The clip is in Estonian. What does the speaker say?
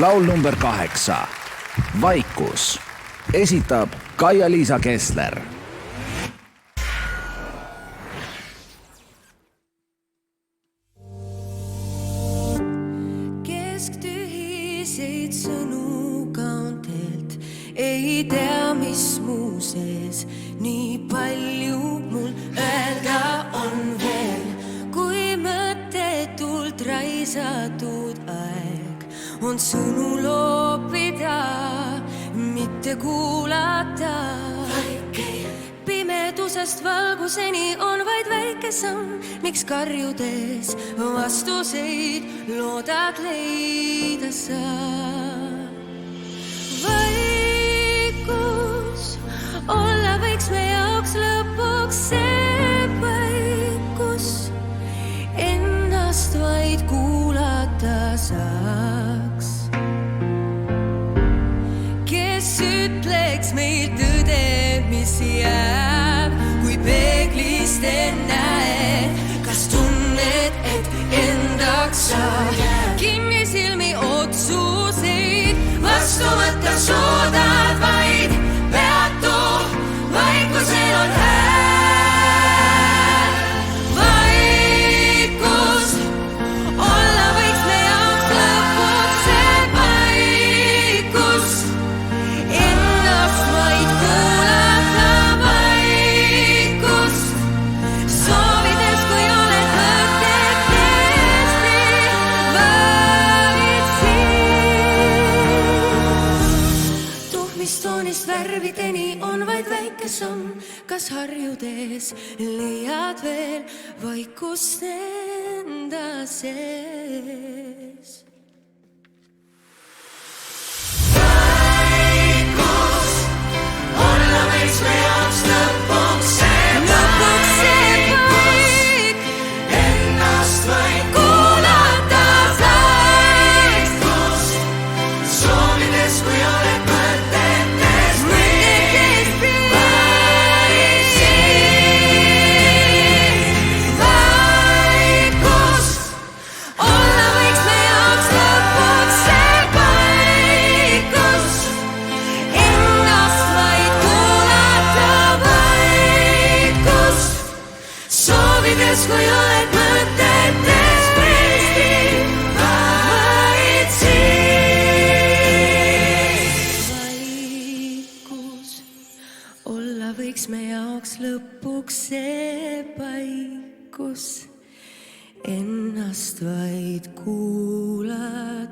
Laul number 8. Vaikus. Esitab Kaia-Liisa Kessler. Kesktühiseid sõnu kaantelt ei tea, mis mu sees nii palju mul öelda on veel, kui mõttetult raisatud aeg on sõnu loopida, mitte kuulata. Pimedusest valguseni on vaid väike samm, miks karjudes vastuseid loodad leida sa. Vaikus olla võiks me jaoks lõpuks see vaikus, ennast vaid kuulata saaks. Kes ütleks meil tõde, mis jääb, kui peeglist näed, kas tunned, et endaks sa kinni silmi otsuseid vastu võtta soodad vaid peatu, vaikusel on hääl. Vaikus olla võiks me jaoks lõpuks see vaikus, ennast vaid kuulata vaikust, soovides, kui oled mõtetesti vaid siin. Tuhmistoonist värvideni on vaid väike samm, kas harjudes leiad veel vaikust enda sees. Vaikus olla võiks me jaoks lõpuks see vaik, ennast vaid kuulata saaks, soovides, kui oled mõtetes vaid siin. Vaikus olla võiks me jaoks lõpuks see vaikus, ennast vaid kuulata vaikust, soovides, kui oled mõtetes vaid siin. Vaikus olla võiks me jaoks lõpuks see vaikus, ennast vaid kuulata.